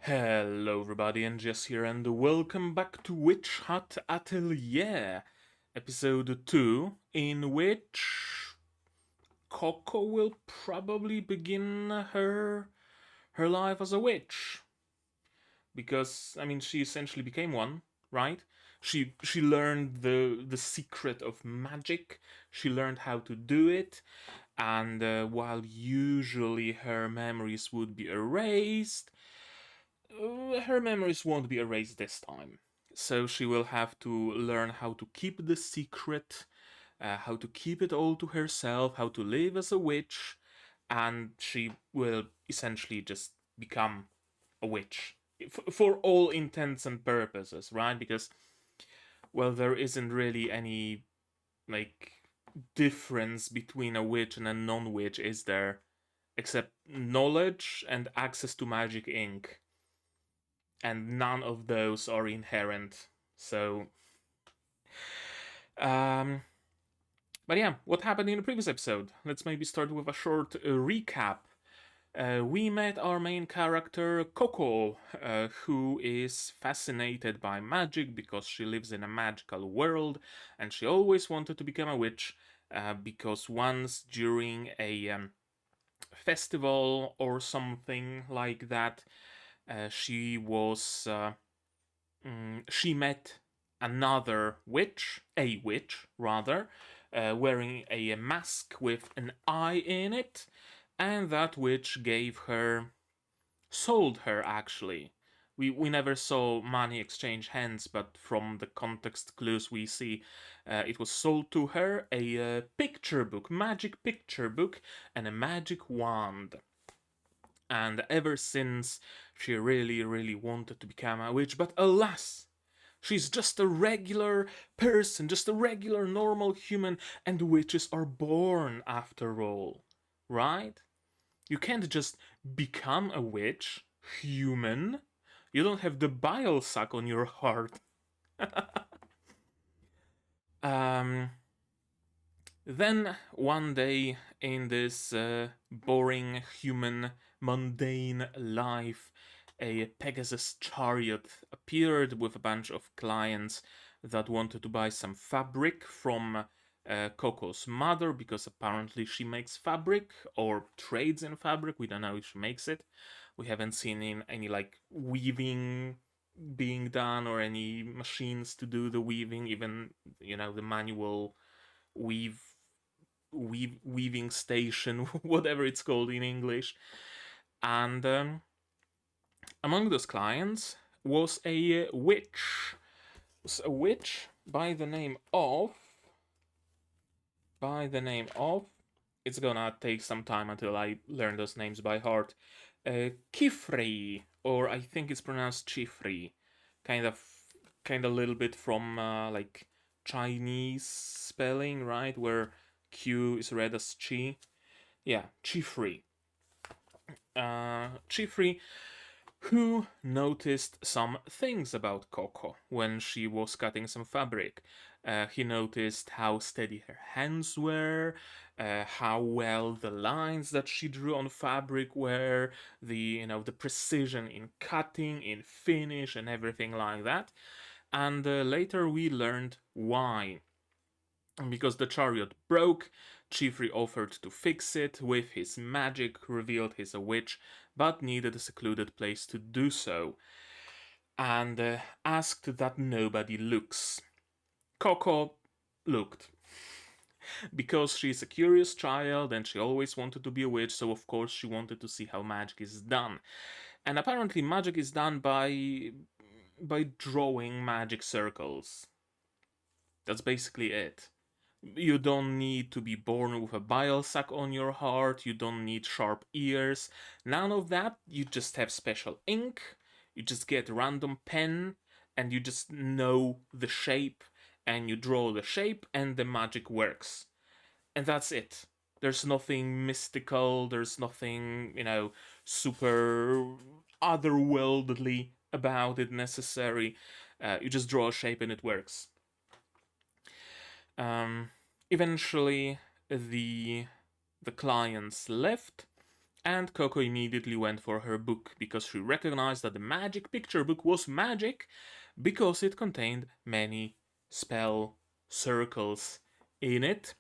Hello everybody, and Jess here, and welcome back to Witch Hat Atelier, episode 2, in which Coco will probably begin her life as a witch. Because, she essentially became one, right? She learned the secret of magic, she learned how to do it, and while usually her memories would be erased, her memories won't be erased this time. So she will have to learn how to keep the secret, how to keep it all to herself, how to live as a witch, and she will essentially just become a witch. For all intents and purposes, right? Because, well, there isn't really any, like, difference between a witch and a non-witch, is there? Except knowledge and access to magic ink, and none of those are inherent. So, um, but yeah, what happened in the previous episode? Let's maybe start with a short recap. We met our main character, Coco, who is fascinated by magic because she lives in a magical world and she always wanted to become a witch because once during a festival or something like that, she was she met another witch, a witch rather, wearing a mask with an eye in it, and that witch sold her actually. We never saw money exchange hands, but from the context clues we see, it was sold to her a picture book, magic picture book, and a magic wand. And ever since, she really wanted to become a witch, but alas! She's just a regular person, just a regular normal human, and witches are born after all, right? You can't just become a witch, human. You don't have the bile sac on your heart. um, Then one day in this boring human mundane life, a Pegasus chariot appeared with a bunch of clients that wanted to buy some fabric from Coco's mother, because apparently she makes fabric or trades in fabric. We don't know if she makes it. We haven't seen any like weaving being done or any machines to do the weaving, even the manual weave weaving station, whatever it's called in English. And among those clients was a witch. By the name of. It's gonna take some time until I learn those names by heart. Qifrey, or I think it's pronounced Qifrey, kind of a little bit from like Chinese spelling, right? Where Q is read as Chi. Yeah, Qifrey. Qifrey, who noticed some things about Coco when she was cutting some fabric. He noticed how steady her hands were, how well the lines that she drew on fabric were, the precision in cutting, in finish, and everything like that. And later we learned why. Because the chariot broke, Qifrey offered to fix it with his magic, revealed he's a witch, but needed a secluded place to do so, and asked that nobody looks. Coco looked. Because she's a curious child and she always wanted to be a witch, so of course she wanted to see how magic is done. And apparently magic is done by drawing magic circles. That's basically it. You don't need to be born with a bile sac on your heart, you don't need sharp ears, none of that. You just have special ink, you just get a random pen, and you just know the shape, and you draw the shape, and the magic works. And that's it. There's nothing mystical, there's nothing, super otherworldly about it necessary. You just draw a shape and it works. Eventually, the clients left, And Coco immediately went for her book because she recognized that the magic picture book was magic because it contained many spell circles in it.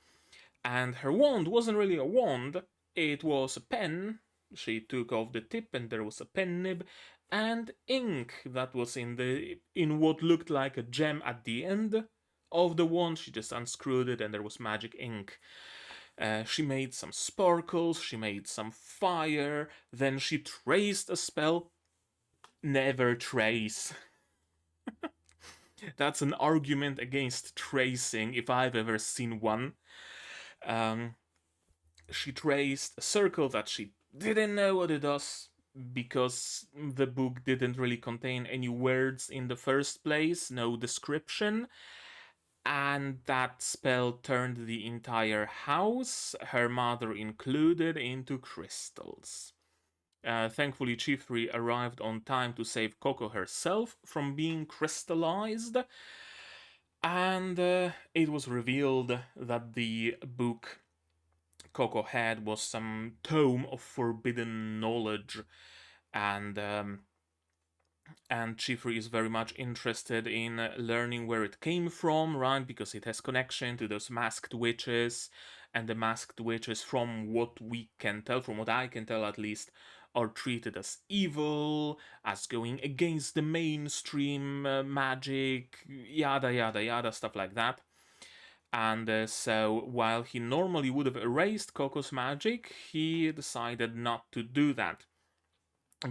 And her wand wasn't really a wand, it was a pen. She took off the tip and there was a pen nib and ink that was in what looked like a gem at the end of the wand. She just unscrewed it and there was magic ink. She made some sparkles, she made some fire, then she traced a spell. Never trace. That's an argument against tracing if I've ever seen one. She traced a circle that she didn't know what it does because the book didn't really contain any words in the first place, no description. And that spell turned the entire house, her mother included, into crystals. Thankfully, Qifrey arrived on time to save Coco herself from being crystallized, and it was revealed that the book Coco had was some tome of forbidden knowledge, and Qifrey is very much interested in learning where it came from, right? Because it has connection to those masked witches, and the masked witches, from what we can tell, from what I can tell at least, are treated as evil, as going against the mainstream magic, yada yada yada, stuff like that. And so, while he normally would have erased Coco's magic, he decided not to do that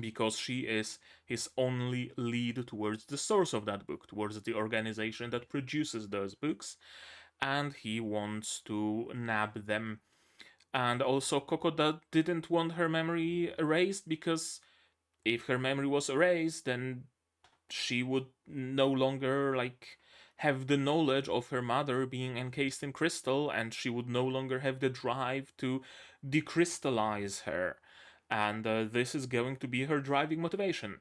because she is his only lead towards the source of that book, towards the organization that produces those books, and he wants to nab them. And also, Coco didn't want her memory erased because if her memory was erased, then she would no longer have the knowledge of her mother being encased in crystal, and she would no longer have the drive to decrystallize her. And this is going to be her driving motivation,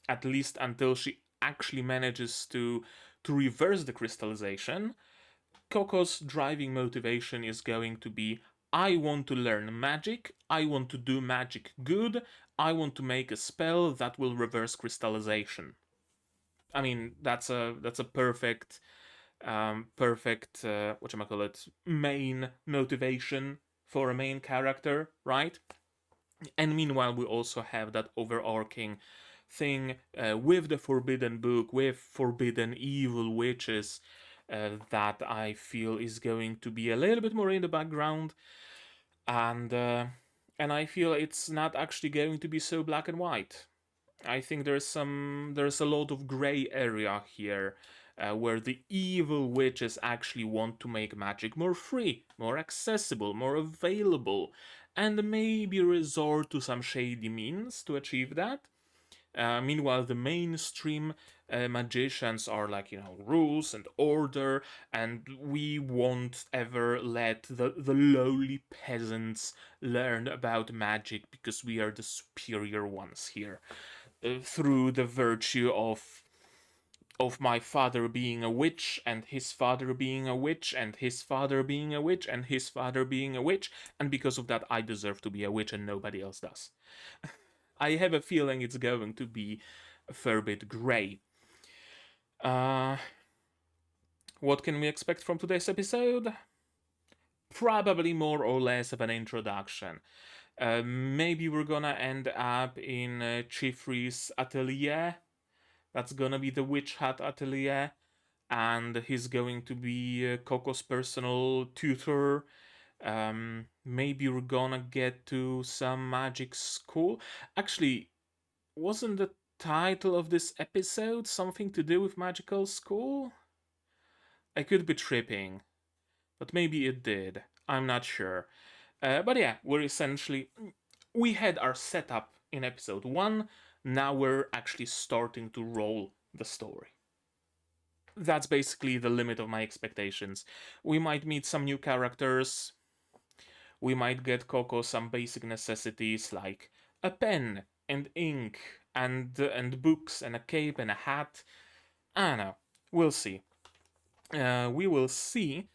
at least until she actually manages to reverse the crystallization. Coco's driving motivation is going to be, I want to learn magic, I want to do magic good, I want to make a spell that will reverse crystallization. I mean, that's a perfect main motivation for a main character, right? And meanwhile, we also have that overarching thing with the Forbidden Book, with forbidden evil witches, that I feel is going to be a little bit more in the background, and I feel it's not actually going to be so black and white. I think there's a lot of gray area here. Where the evil witches actually want to make magic more free, more accessible, more available, and maybe resort to some shady means to achieve that. Meanwhile, the mainstream magicians are like, rules and order, and we won't ever let the lowly peasants learn about magic because we are the superior ones here. Through the virtue of my father being a witch, and his father being a witch, and his father being a witch, and his father being a witch, and because of that I deserve to be a witch and nobody else does. I have a feeling it's going to be a fair bit grey. What can we expect from today's episode? Probably more or less of an introduction. Maybe we're gonna end up in Qifrey's atelier. That's gonna be the Witch Hat Atelier, and he's going to be Coco's personal tutor. Maybe we're gonna get to some magic school. Actually, wasn't the title of this episode something to do with magical school? I could be tripping, but maybe it did. I'm not sure. But yeah, we had our setup in episode 1, now we're actually starting to roll the story. That's basically the limit of my expectations. We might meet some new characters, we might get Coco some basic necessities like a pen and ink and books and a cape and a hat. I don't know. We'll see. We will see.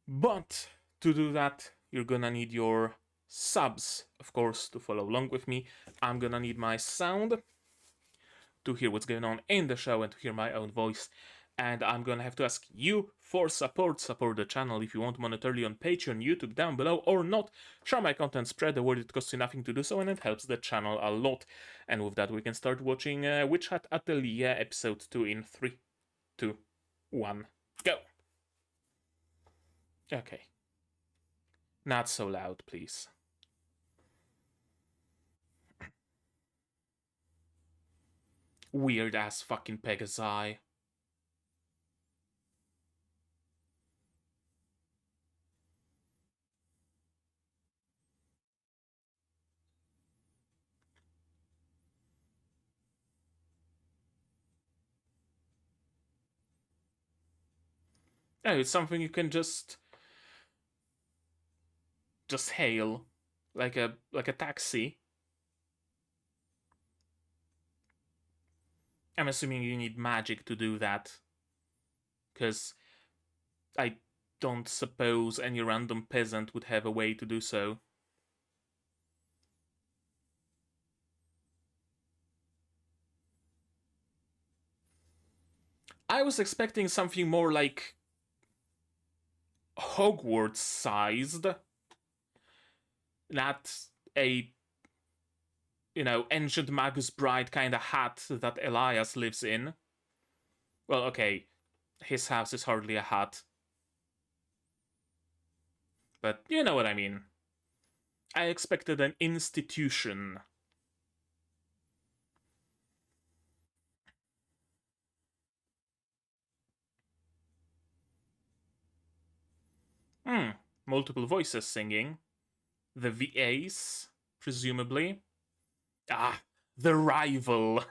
But to do that, you're gonna need your subs, of course, to follow along with me. I'm gonna need my sound to hear what's going on in the show and to hear my own voice. And I'm gonna have to ask you for support. Support the channel if you want monetarily on Patreon, YouTube down below, or not. Share my content, spread the word, it costs you nothing to do so, and it helps the channel a lot. And with that, we can start watching Witch Hat Atelier episode 2 in 3, 2, 1, go! Okay. Not so loud, please. Weird ass fucking Pegasi. Oh, it's something you can just hail like a taxi. I'm assuming you need magic to do that, because I don't suppose any random peasant would have a way to do so. I was expecting something more like Hogwarts sized, not a, ancient Magus Bride kind of hat that Elias lives in. Well, okay, his house is hardly a hut. But you know what I mean. I expected an institution. Multiple voices singing. The VAs, presumably. Ah, the rival.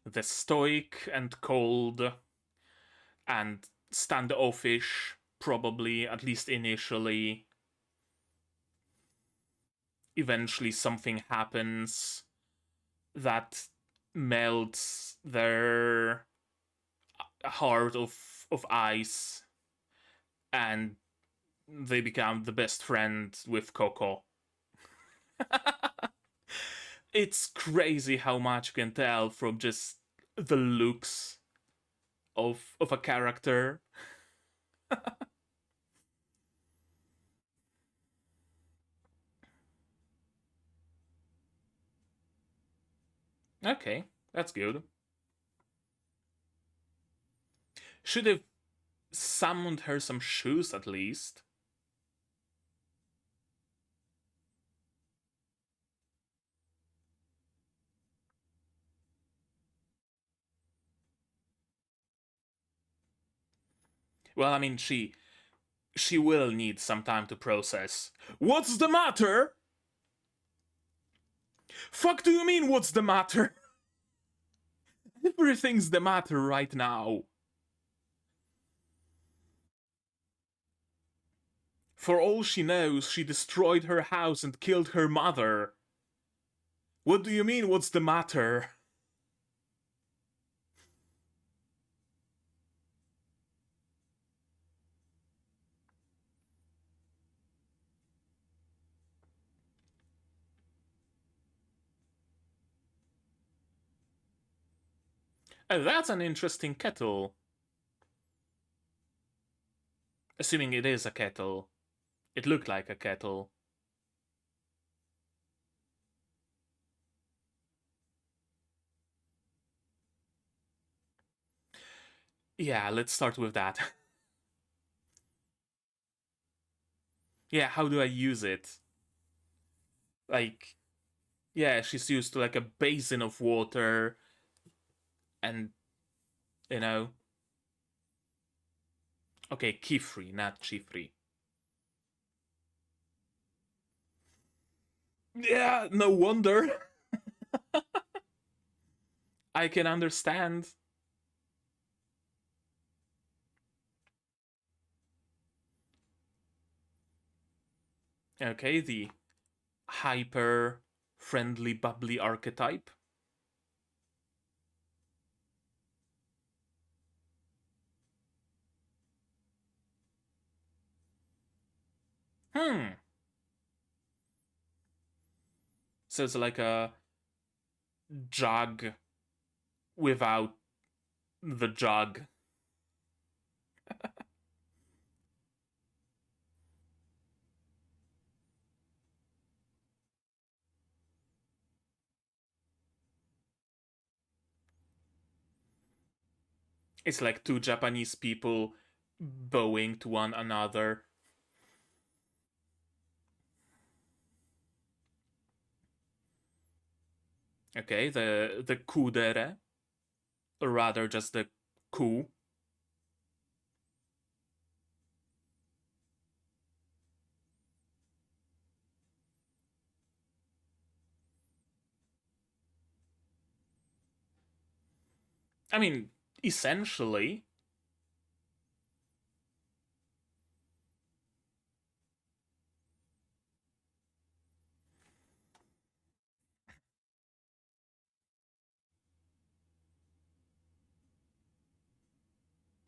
The stoic and cold and standoffish, probably, at least initially. Eventually something happens that melts their heart of ice, and they become the best friend with Coco. It's crazy how much you can tell from just the looks of a character. Okay, that's good. Should have summoned her some shoes at least. Well, I mean, she will need some time to process. What's the matter? Fuck do you mean, what's the matter? Everything's the matter right now. For all she knows, she destroyed her house and killed her mother. What do you mean, what's the matter? Oh, that's an interesting kettle. Assuming it is a kettle. It looked like a kettle. Yeah, let's start with that. Yeah, how do I use it? Like, yeah, she's used to like a basin of water, and, you know. Okay, Qifrey, not Qifrey. Yeah, no wonder. I can understand. Okay, the hyper friendly, bubbly archetype. Hmm. So it's like a jug without the jug. It's like two Japanese people bowing to one another. Okay, the kudere, or rather just the ku. I mean, essentially.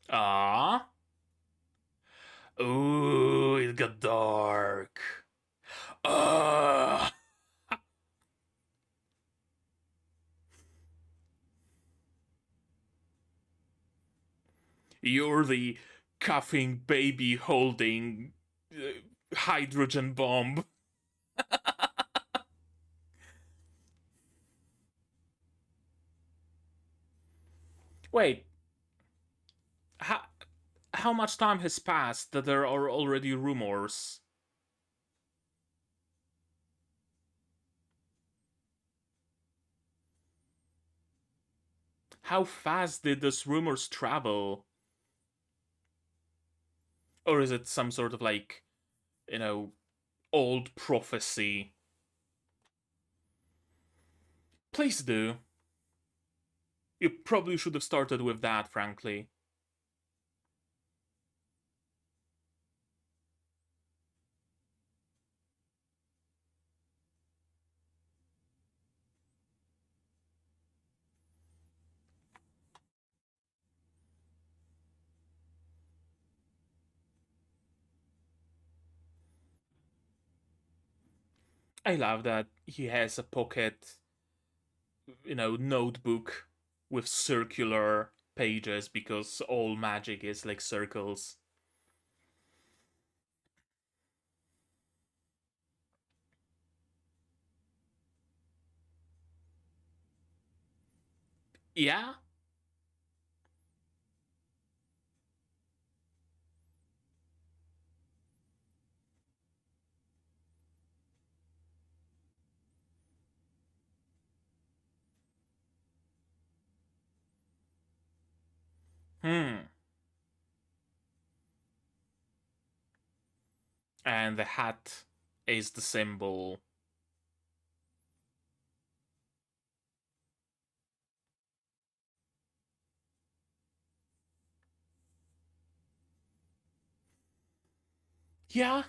Ah. Ooh, it got dark. Ah. You're the coughing baby holding hydrogen bomb. Wait, how, how much time has passed that there are already rumors? How fast did those rumors travel? Or is it some sort of like, you know, old prophecy? Please do. You probably should have started with that, frankly. I love that he has a pocket, notebook with circular pages because all magic is like circles. Yeah? Hmm. And the hat is the symbol. Yeah,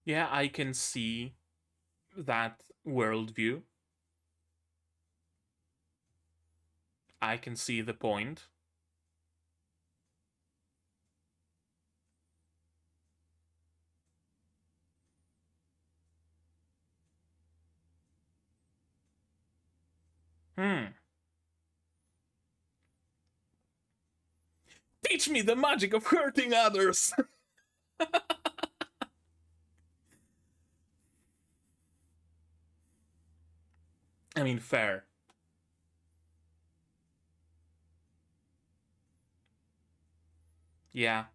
yeah, I can see that worldview. I can see the point. Hmm. Teach me the magic of hurting others! I mean, fair. Yeah.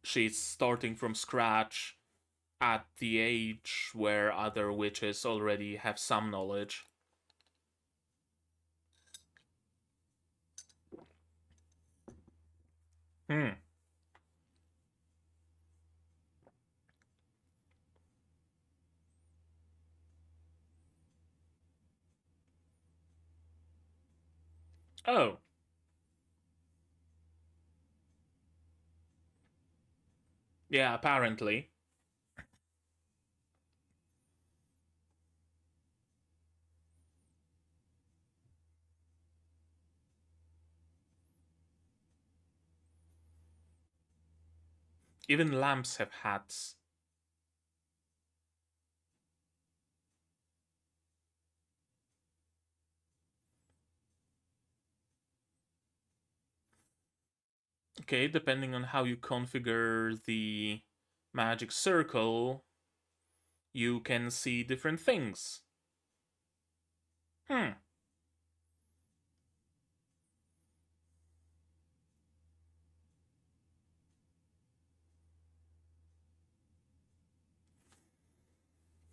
She's starting from scratch at the age where other witches already have some knowledge. Hmm. Oh. Yeah, apparently. Even lamps have hats. Okay, depending on how you configure the magic circle, you can see different things. Hmm.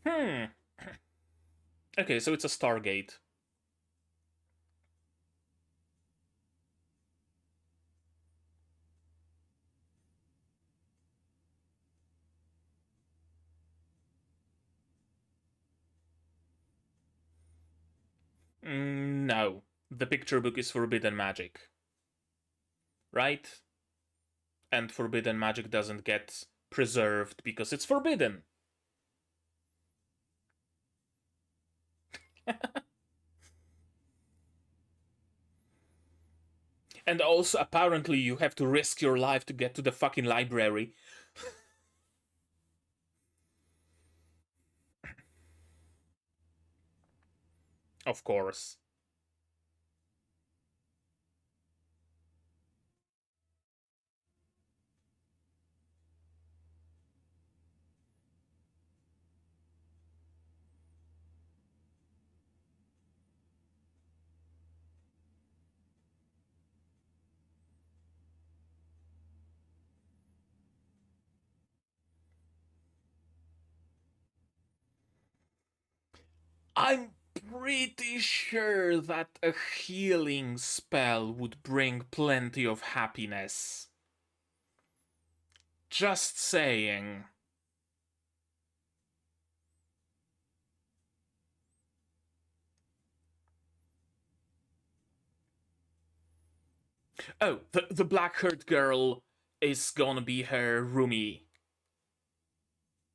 Hmm. Okay, so it's a Stargate. No. The picture book is forbidden magic. Right? And forbidden magic doesn't get preserved because it's forbidden. And also, apparently, you have to risk your life to get to the fucking library. Of course. I'm pretty sure that a healing spell would bring plenty of happiness. Just saying. Oh, the black haired girl is gonna be her roomie.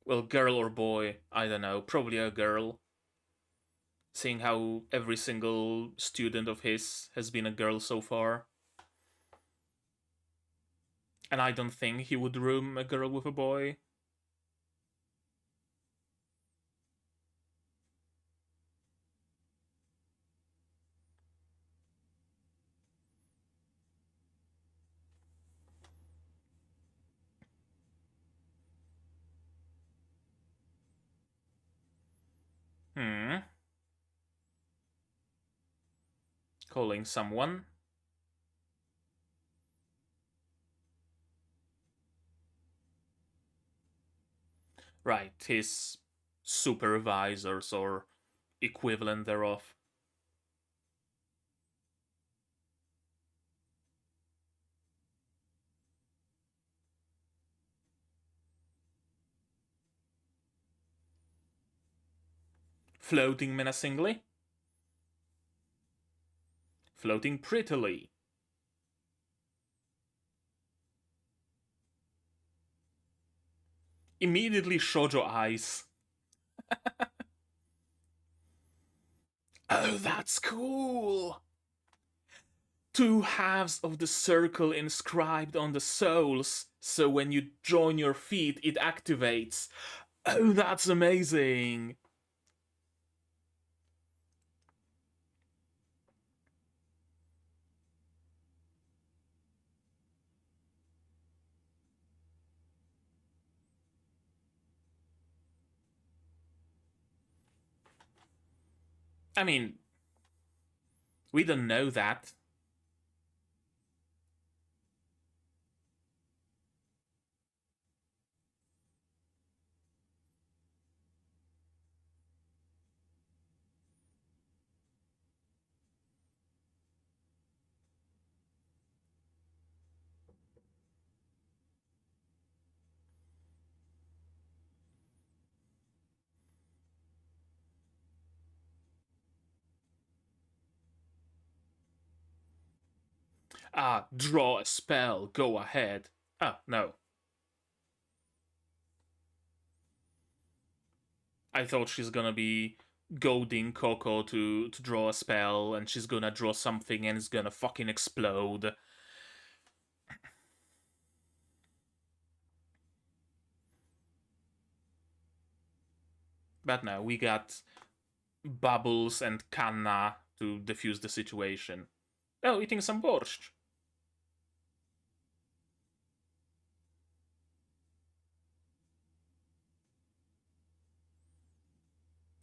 Well, girl or boy, I don't know, probably a girl. Seeing how every single student of his has been a girl so far. And I don't think he would room a girl with a boy. Hmm. Calling someone. Right, his supervisors or equivalent thereof. Floating menacingly. Floating prettily. Immediately shoujo eyes. Oh, that's cool! Two halves of the circle inscribed on the soles, so when you join your feet, it activates. Oh, that's amazing! I mean, we don't know that. Ah, draw a spell, go ahead. Oh, no. I thought she's gonna be goading Coco to draw a spell, and she's gonna draw something and it's gonna fucking explode. But no, we got Bubbles and Kanna to defuse the situation. Oh, eating some borscht.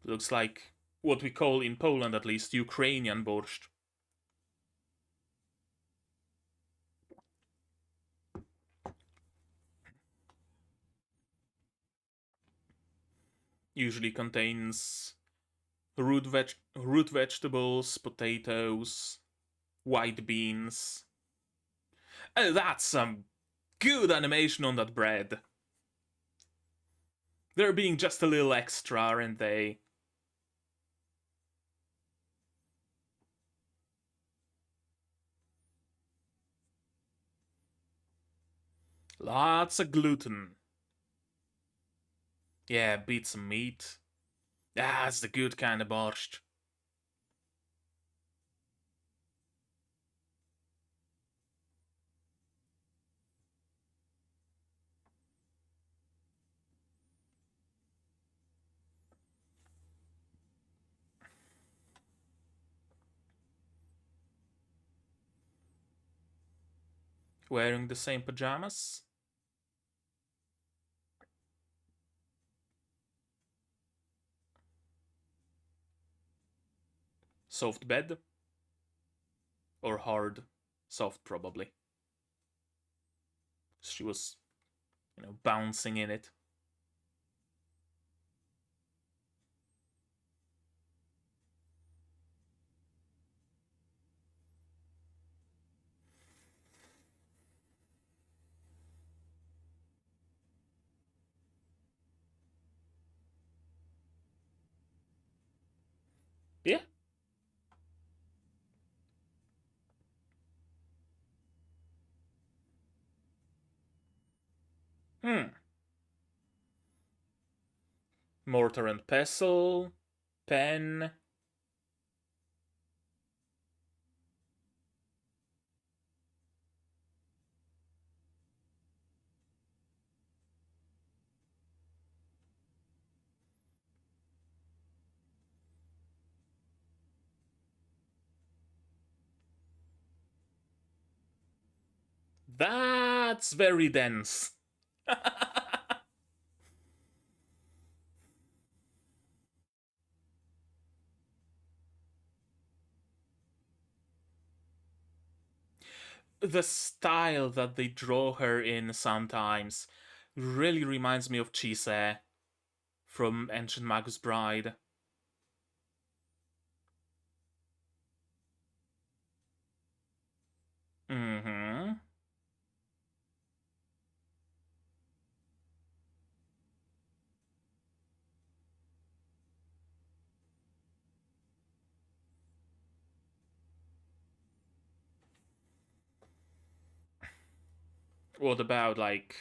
Looks like what we call in Poland, at least, Ukrainian borscht. Usually contains root vegetables, potatoes, white beans. Oh, that's some good animation on that bread. They're being just a little extra, aren't they? Lots of gluten. Yeah, beat some meat. That's the good kind of borscht. Wearing the same pajamas? Soft bed? Or hard? Soft, probably. She was, bouncing in it. Yeah. Mortar and pestle. Pen. That's very dense. The style that they draw her in sometimes really reminds me of Chise from Ancient Magus Bride. Mm-hmm. What about, like,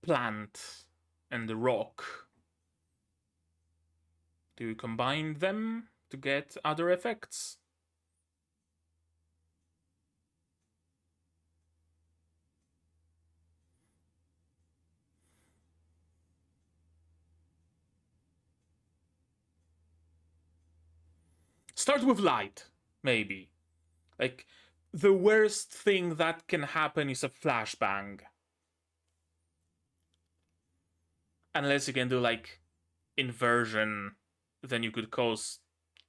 plant and the rock? Do you combine them to get other effects? Start with light, maybe. Like, the worst thing that can happen is a flashbang. Unless you can do, like, inversion, then you could cause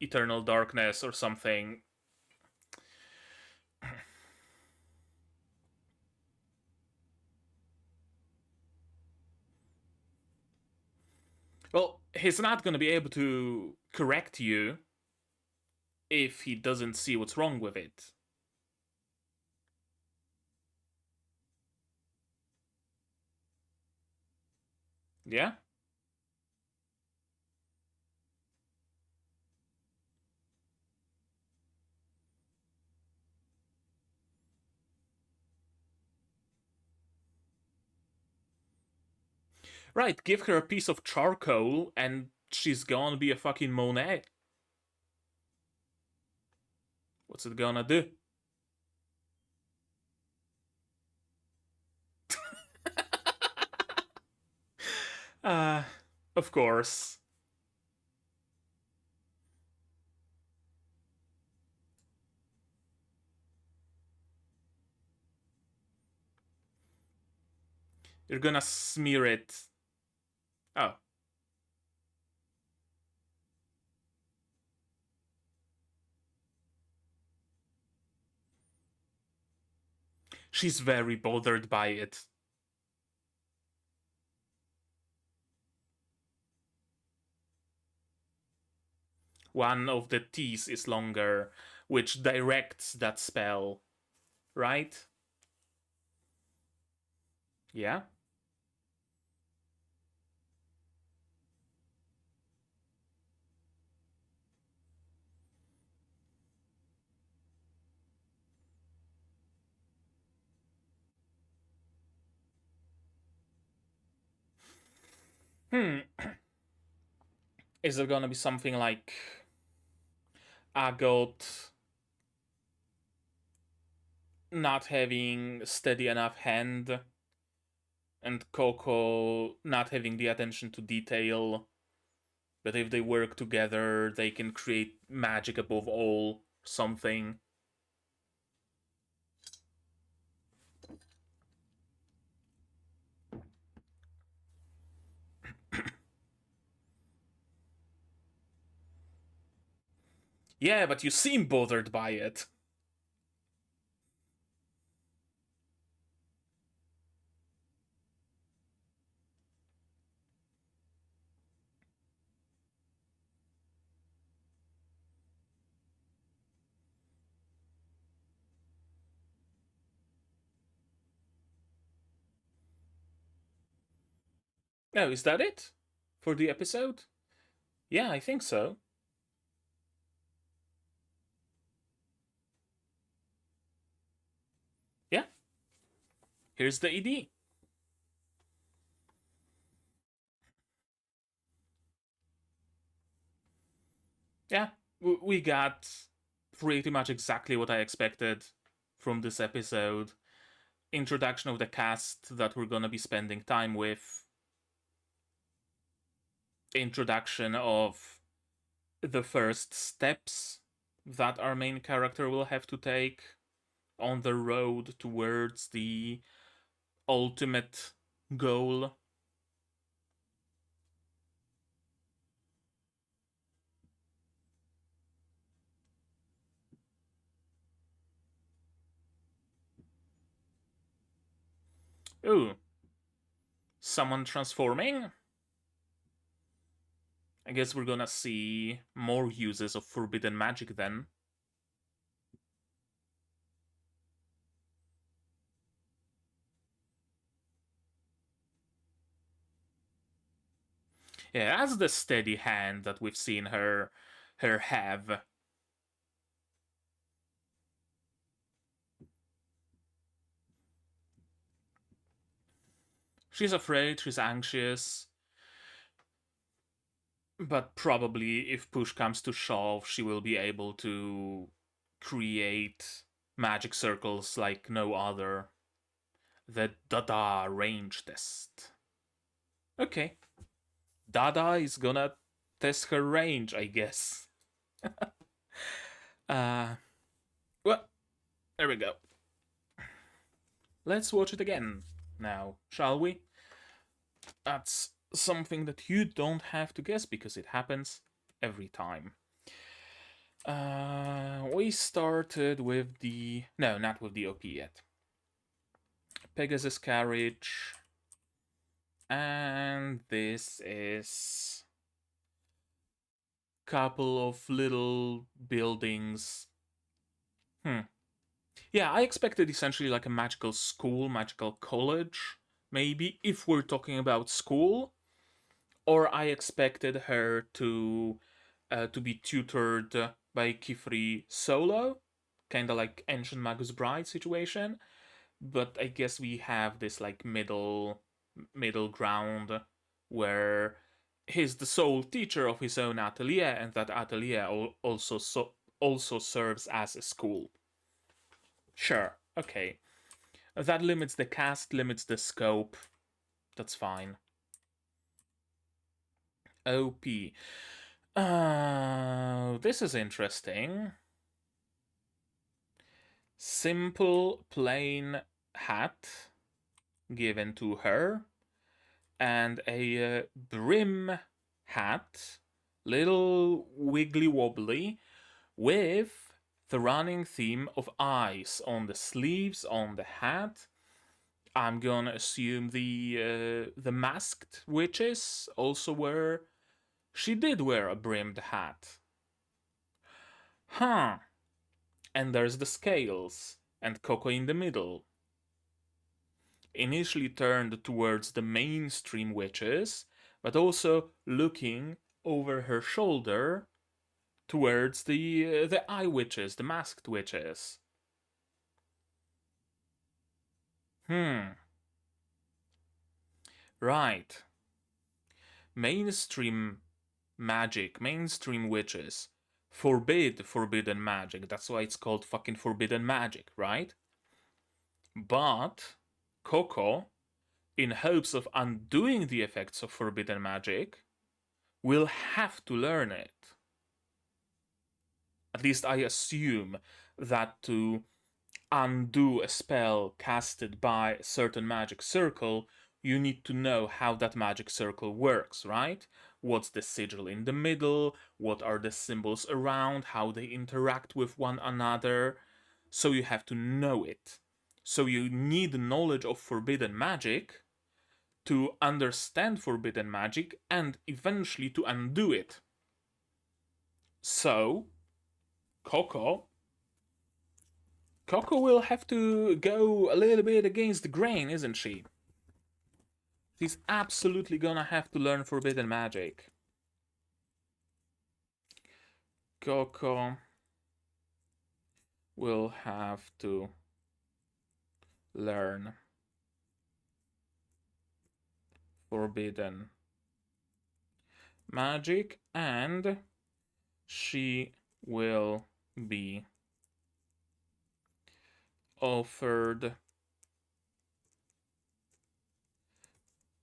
eternal darkness or something. Well, he's not gonna be able to correct you if he doesn't see what's wrong with it. Yeah? Right, give her a piece of charcoal and she's gonna be a fucking Monet. What's it gonna do? Uh, of course. You're gonna smear it. Oh. She's very bothered by it. One of the T's is longer, which directs that spell, right? Yeah? Hmm. Is it gonna be something like Agot not having steady enough hand and Coco not having the attention to detail, but if they work together, they can create magic above all, something. Yeah, but you seem bothered by it. Oh, is that it? For the episode? Yeah, I think so. Yeah. Here's the ED. Yeah, we got pretty much exactly what I expected from this episode. Introduction of the cast that we're gonna be spending time with. Introduction of the first steps that our main character will have to take on the road towards the ultimate goal. Ooh, someone transforming? I guess we're gonna see more uses of forbidden magic then. Yeah, as the steady hand that we've seen her have. She's afraid, she's anxious, but probably if push comes to shove, she will be able to create magic circles like no other. The Dada range test. Okay. Dada is gonna test her range, I guess. uh, well, there we go. Let's watch it again now, shall we? That's something that you don't have to guess because it happens every time. We started with the... No, not with the OP yet. Pegasus carriage. And this is... couple of little buildings. Yeah, I expected essentially like a magical school, magical college, maybe, if we're talking about school. Or I expected her to be tutored by Qifrey solo, kind of like Ancient Magus Bride situation. But I guess we have this like middle ground where he's the sole teacher of his own atelier, and that atelier also serves as a school. Sure, okay. That limits the cast, limits the scope. That's fine. OP. This is interesting. Simple, plain hat given to her, and a brim hat, little wiggly wobbly, with the running theme of eyes on the sleeves, on the hat. I'm gonna assume the masked witches also wear. She did wear a brimmed hat. Huh. And there's the scales, and Coco in the middle. Initially turned towards the mainstream witches, but also looking over her shoulder towards the eye witches, the masked witches. Right. Mainstream magic, mainstream witches forbid forbidden magic. That's why it's called fucking forbidden magic, right? But Coco, in hopes of undoing the effects of forbidden magic, will have to learn it. At least I assume that to undo a spell casted by a certain magic circle, you need to know how that magic circle works, right? What's the sigil in the middle? What are the symbols around? How they interact with one another? So you have to know it. So you need knowledge of forbidden magic to understand forbidden magic and eventually to undo it. So, Coco will have to go a little bit against the grain, isn't she? She's absolutely gonna have to learn forbidden magic. Coco will have to learn forbidden magic, and she will be offered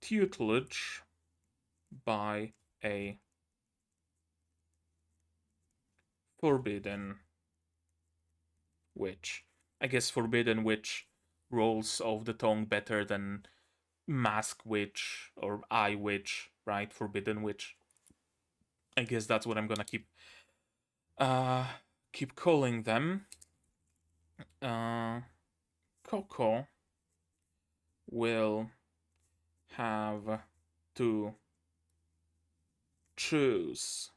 tutelage by a forbidden witch. I guess forbidden witch rolls off the tongue better than mask witch or eye witch, right? Forbidden witch. I guess that's what I'm gonna keep calling them. Coco will have to choose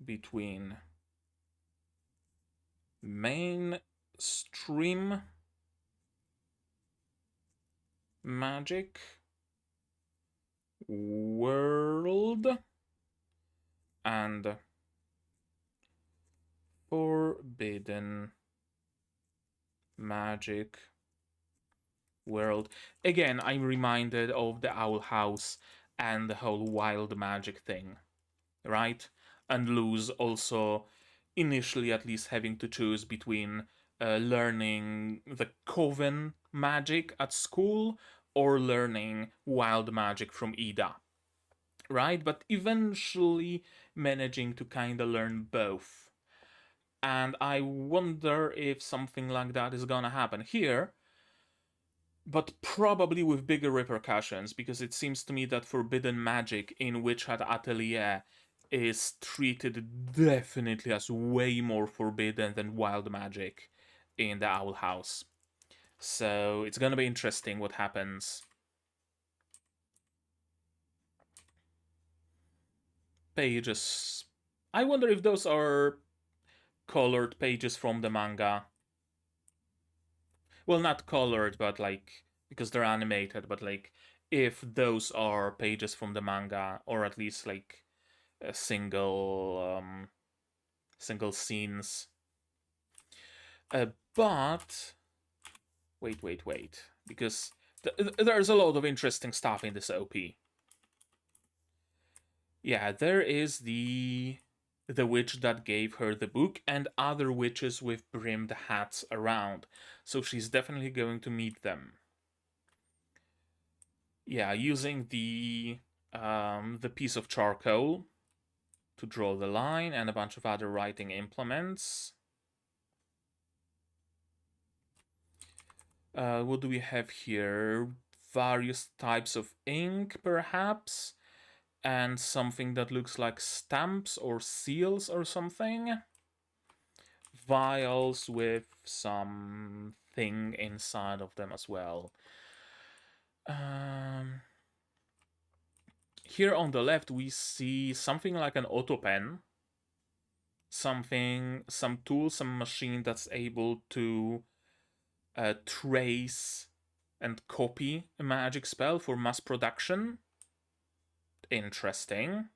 between mainstream magic world and forbidden magic world. Again, I'm reminded of the Owl House and the whole wild magic thing, right? And Luz also initially at least having to choose between learning the Coven magic at school or learning wild magic from Ida, right? But eventually managing to kind of learn both. And I wonder if something like that is gonna happen here, but probably with bigger repercussions, because it seems to me that forbidden magic in Witch Hat Atelier is treated definitely as way more forbidden than wild magic in the Owl House. So it's gonna be interesting what happens. Pages. I wonder if those are colored pages from the manga. Well, not colored, but like, because they're animated, but like, if those are pages from the manga, or at least like single scenes. But wait, because there's a lot of interesting stuff in this OP. Yeah, there is the witch that gave her the book and other witches with brimmed hats around. So she's definitely going to meet them. Yeah, using the piece of charcoal to draw the line and a bunch of other writing implements. What do we have here? Various types of ink, perhaps, and something that looks like stamps or seals or something. Vials with something inside of them as well. Here on the left, we see something like an auto pen. Some tool, some machine that's able to trace and copy a magic spell for mass production. Interesting.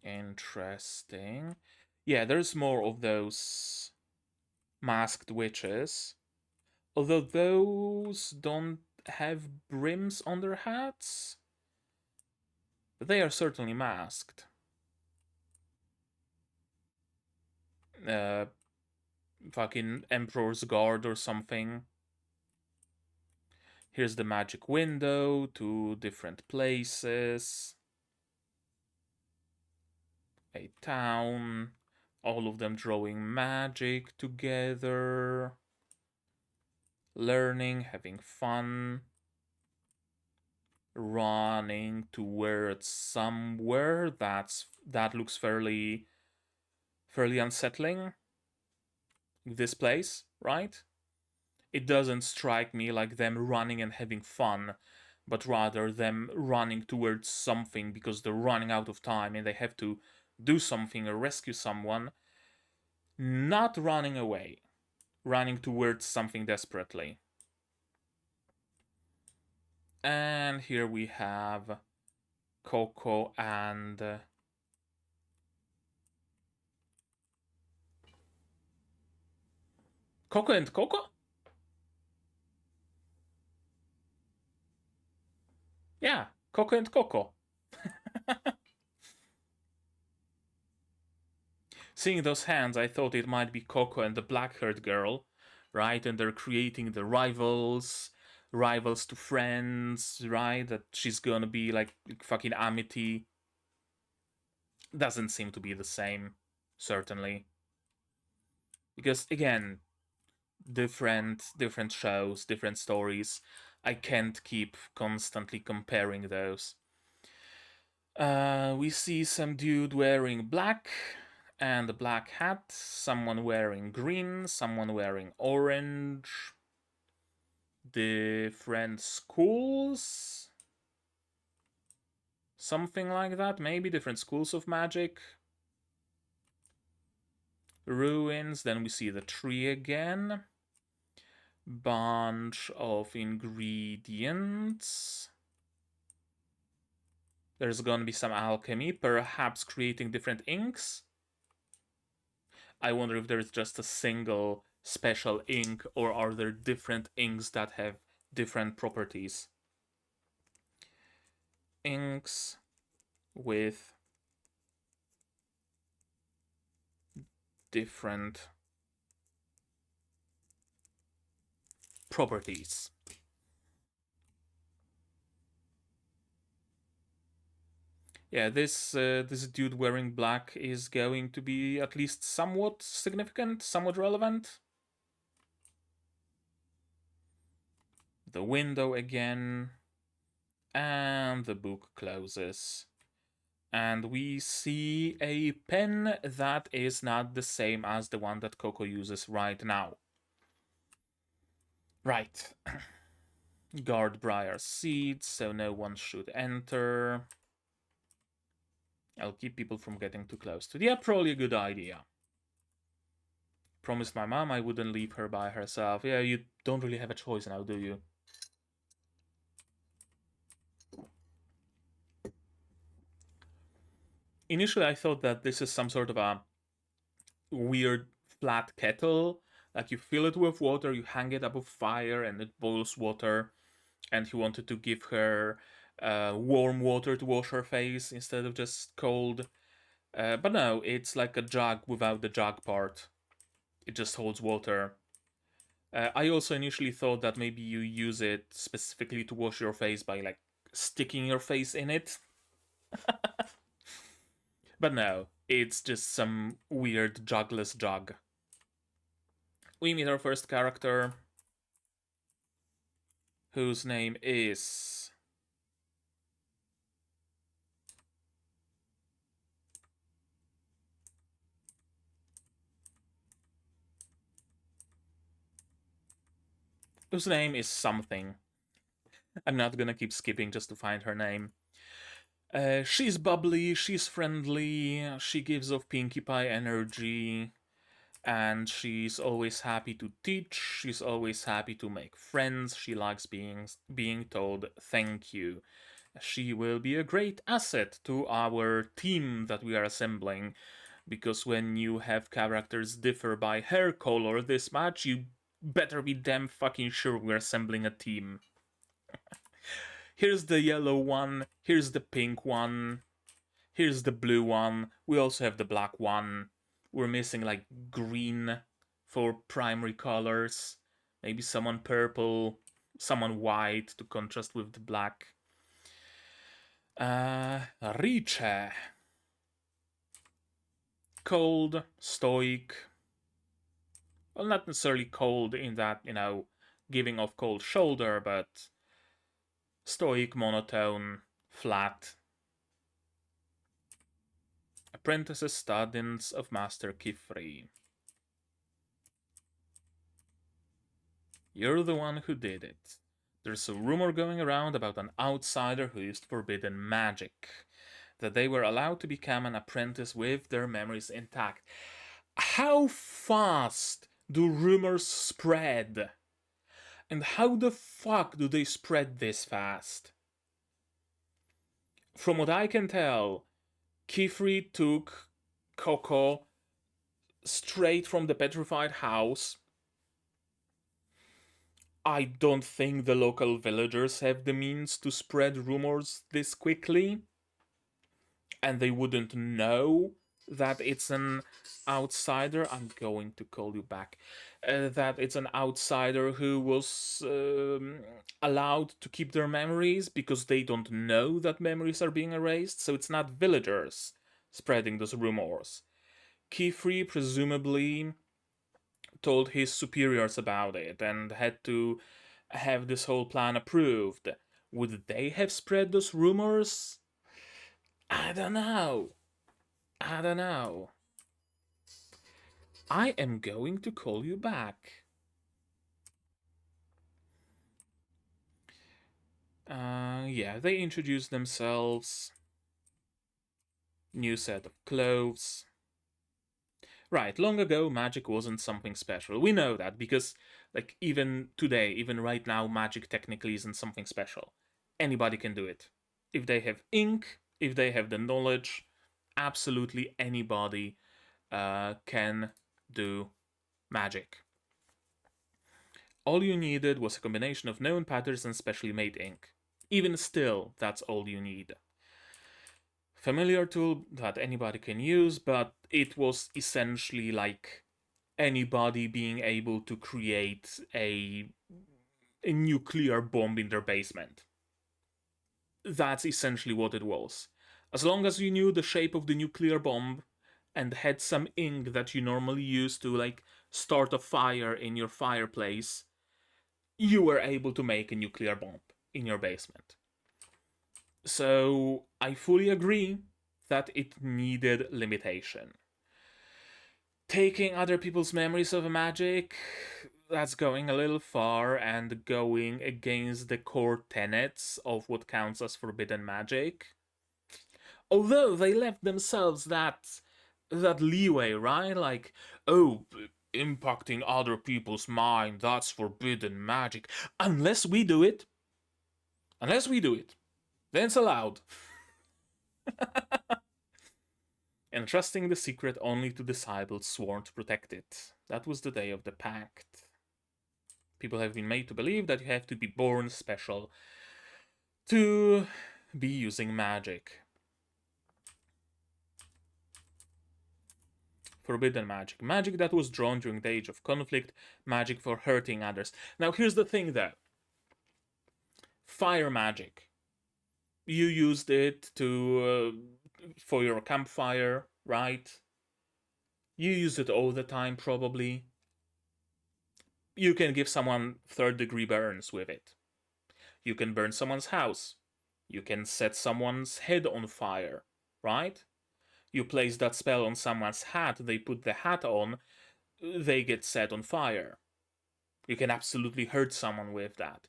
Interesting. Yeah, there's more of those masked witches. Although those don't have brims on their hats, they are certainly masked. Fucking Emperor's Guard or something. Here's the magic window to different places. A town. All of them drawing magic together. Learning, having fun. Running towards somewhere that looks fairly unsettling. This place, right? It doesn't strike me like them running and having fun, but rather them running towards something because they're running out of time and they have to do something or rescue someone. Not running away, running towards something desperately. And here we have Coco and Coco and Coco? Yeah, Coco and Coco. Seeing those hands, I thought it might be Coco and the black-haired girl, right? And they're creating the rivals to friends, right? That she's gonna be like fucking Amity. Doesn't seem to be the same, certainly. Because again, different shows, different stories. I can't keep constantly comparing those. We see some dude wearing black and a black hat, someone wearing green, someone wearing orange. Different schools? Something like that, maybe different schools of magic. Ruins, then we see the tree again. Bunch of ingredients. There's gonna be some alchemy, perhaps creating different inks. I wonder if there's just a single special ink or are there different inks that have different properties. Inks with different properties. Yeah, this dude wearing black is going to be at least somewhat significant, somewhat relevant. The window again. And the book closes. And we see a pen that is not the same as the one that Coco uses right now. Right. Guard Briar seats, so no one should enter. I'll keep people from getting too close to. Yeah, probably a good idea. Promised my mom I wouldn't leave her by herself. Yeah, you don't really have a choice now, do you? Initially, I thought that this is some sort of a weird flat kettle Like, you fill it with water, you hang it above fire, and it boils water. And he wanted to give her warm water to wash her face instead of just cold. But no, it's like a jug without the jug part. It just holds water. I also initially thought that maybe you use it specifically to wash your face by like sticking your face in it. But no, it's just some weird jugless jug. We meet our first character, whose name is... whose name is something. I'm not gonna keep skipping just to find her name. She's bubbly, she's friendly, she gives off Pinkie Pie energy, and she's always happy to teach, she's always happy to make friends, she likes being told thank you. She will be a great asset to our team that we are assembling, because when you have characters differ by hair color this much, you better be damn fucking sure we're assembling a team. Here's the yellow one, here's the pink one, here's the blue one, we also have the black one. We're missing like green for primary colors, maybe someone purple, someone white to contrast with the black. Riche. Cold, stoic. Well, not necessarily cold in that, giving off cold shoulder, but stoic, monotone, flat. Apprentices, students of Master Qifrey. You're the one who did it. There's a rumor going around about an outsider who used forbidden magic. That they were allowed to become an apprentice with their memories intact. How fast do rumors spread? And how the fuck do they spread this fast? From what I can tell, Qifrey took Coco straight from the petrified house. I don't think the local villagers have the means to spread rumors this quickly. And they wouldn't know that it's an outsider. I'm going to call you back. That it's an outsider who was allowed to keep their memories, because they don't know that memories are being erased. So it's not villagers spreading those rumors. Qifrey presumably told his superiors about it and had to have this whole plan approved. Would they have spread those rumors? I don't know. I am going to call you back. Yeah, they introduced themselves. New set of clothes. Right, long ago, magic wasn't something special. We know that because, like, even today, even right now, magic technically isn't something special. Anybody can do it. If they have ink, if they have the knowledge, absolutely anybody can do magic. All you needed was a combination of known patterns and specially made ink. Even still, that's all you need. Familiar tool that anybody can use, but it was essentially like anybody being able to create a nuclear bomb in their basement. That's essentially what it was. As long as you knew the shape of the nuclear bomb and had some ink that you normally use to like start a fire in your fireplace, you were able to make a nuclear bomb in your basement. So I fully agree that it needed limitation. Taking other people's memories of magic, that's going a little far and going against the core tenets of what counts as forbidden magic. Although they left themselves that leeway, right? Like, oh, impacting other people's mind, that's forbidden magic. Unless we do it, then it's allowed. entrusting the secret only to disciples sworn to protect it. That was the day of the pact. People have been made to believe that you have to be born special to be using magic. Forbidden magic. Magic that was drawn during the age of conflict. Magic for hurting others. Now here's the thing though. Fire magic. You used it to for your campfire, right? You use it all the time, probably. You can give someone third-degree burns with it. You can burn someone's house. You can set someone's head on fire, right? You place that spell on someone's hat, they put the hat on, they get set on fire. You can absolutely hurt someone with that.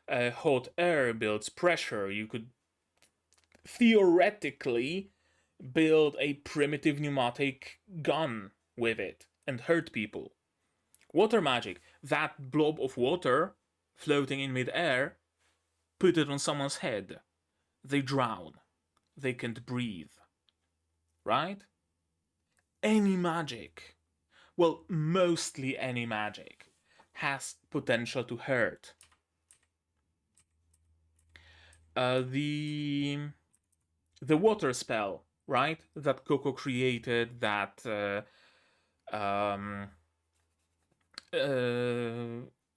Hot air builds pressure. You could theoretically build a primitive pneumatic gun with it and hurt people. Water magic. That blob of water floating in mid-air, put it on someone's head. They drown. They can't breathe. Right? Any magic, well, mostly any magic, has potential to hurt. The water spell, right? That Coco created that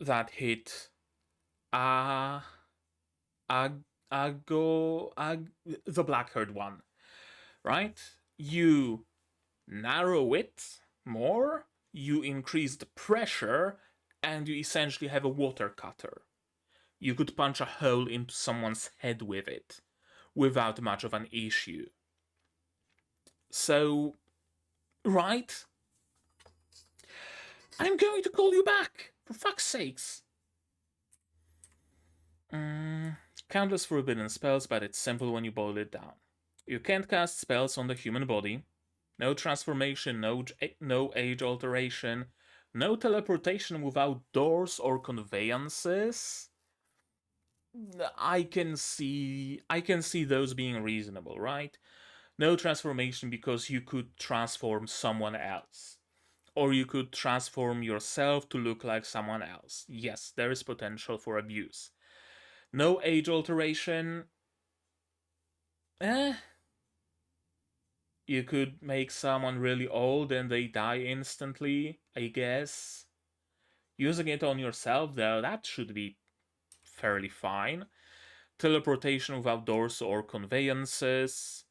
that hit the black-haired one, right? You narrow it more, you increase the pressure, and you essentially have a water cutter. You could punch a hole into someone's head with it without much of an issue. So, right? I'm going to call you back, for fuck's sakes. Countless forbidden spells, but it's simple when you boil it down. You can't cast spells on the human body. No transformation, no age alteration, no teleportation without doors or conveyances. I can see those being reasonable, right? No transformation because you could transform someone else. Or you could transform yourself to look like someone else. Yes, there is potential for abuse. No age alteration. You could make someone really old and they die instantly, I guess. Using it on yourself, though, that should be fairly fine. Teleportation without doors or conveyances.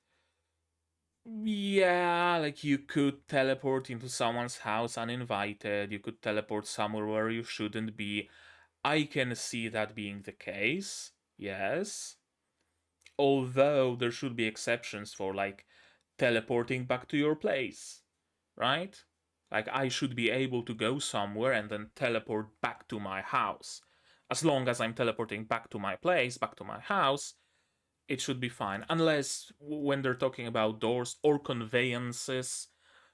Yeah, like you could teleport into someone's house uninvited. You could teleport somewhere where you shouldn't be. I can see that being the case, yes. Although there should be exceptions for, like, teleporting back to your place, right? Like, I should be able to go somewhere and then teleport back to my house. As long as I'm teleporting back to my place, back to my house, it should be fine. Unless when they're talking about doors or conveyances,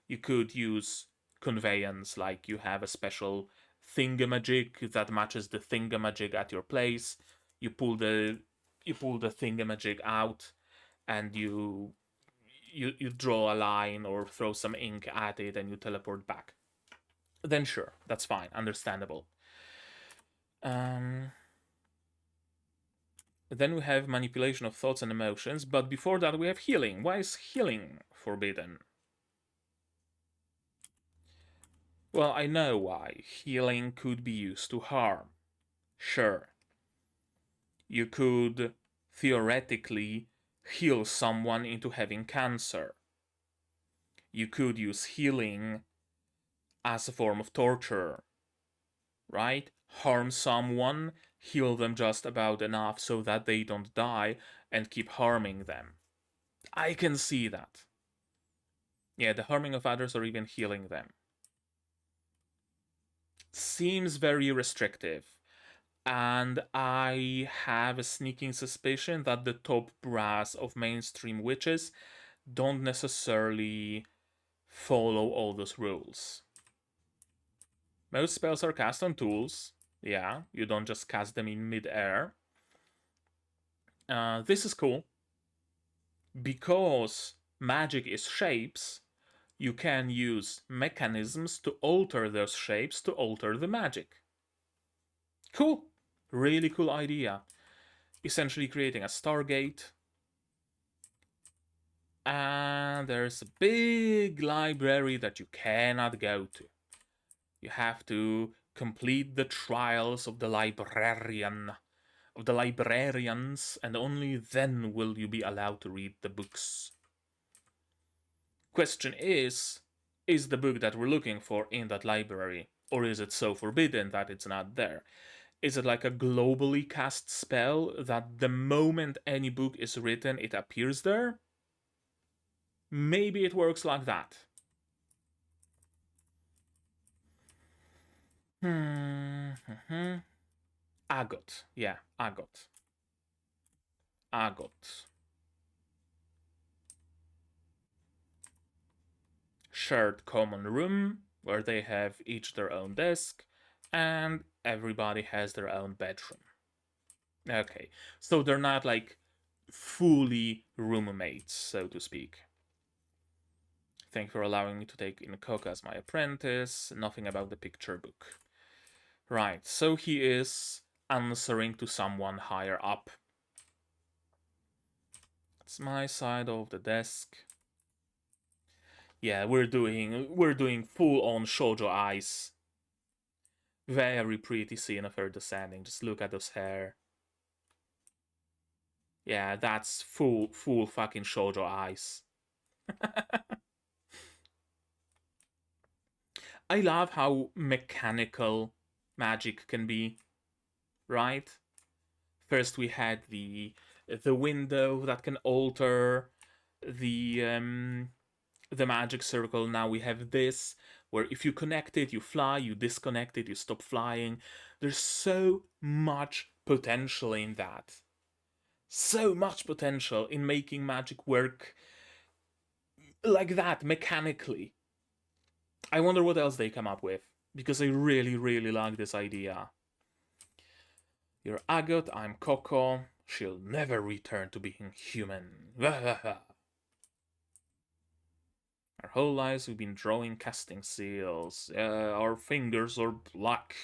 you could use conveyance, like you have a special thingamajig that matches the thingamajig at your place. You pull the thingamajig out, and you draw a line or throw some ink at it, and you teleport back. Then sure, that's fine, understandable. Then we have manipulation of thoughts and emotions, but before that we have healing. Why is healing forbidden? Well, I know why. Healing could be used to harm. Sure. You could theoretically heal someone into having cancer. You could use healing as a form of torture, right? Harm someone, heal them just about enough so that they don't die, and keep harming them. I can see that. Yeah, the harming of others or even healing them. Seems very restrictive. And I have a sneaking suspicion that the top brass of mainstream witches don't necessarily follow all those rules. Most spells are cast on tools. Yeah, you don't just cast them in mid-air. This is cool. Because magic is shapes, you can use mechanisms to alter those shapes to alter the magic. Cool. Really cool idea. Essentially creating a Stargate. And there's a big library that you cannot go to. You have to complete the trials of the librarians, and only then will you be allowed to read the books. Question is the book that we're looking for in that library, or is it so forbidden that it's not there? Is it like a globally cast spell that the moment any book is written, it appears there? Maybe it works like that. Agot. Yeah, Agot. Agot. Shared common room where they have each their own desk and everybody has their own bedroom. Okay, so they're not like fully roommates, so to speak. Thank you for allowing me to take in Coco as my apprentice. Nothing about the picture book. Right, so he is answering to someone higher up. It's my side of the desk. Yeah, we're doing full-on shoujo eyes. Very pretty scene of her descending. Just look at those hair. Yeah, that's full fucking shoujo eyes. I love how mechanical magic can be, right? First we had the window that can alter the magic circle. Now we have this, where if you connect it, you fly, you disconnect it, you stop flying. There's so much potential in that. So much potential in making magic work like that, mechanically. I wonder what else they come up with, because I really, really like this idea. You're Agot, I'm Coco. She'll never return to being human. Our whole lives we've been drawing casting seals. Our fingers are black,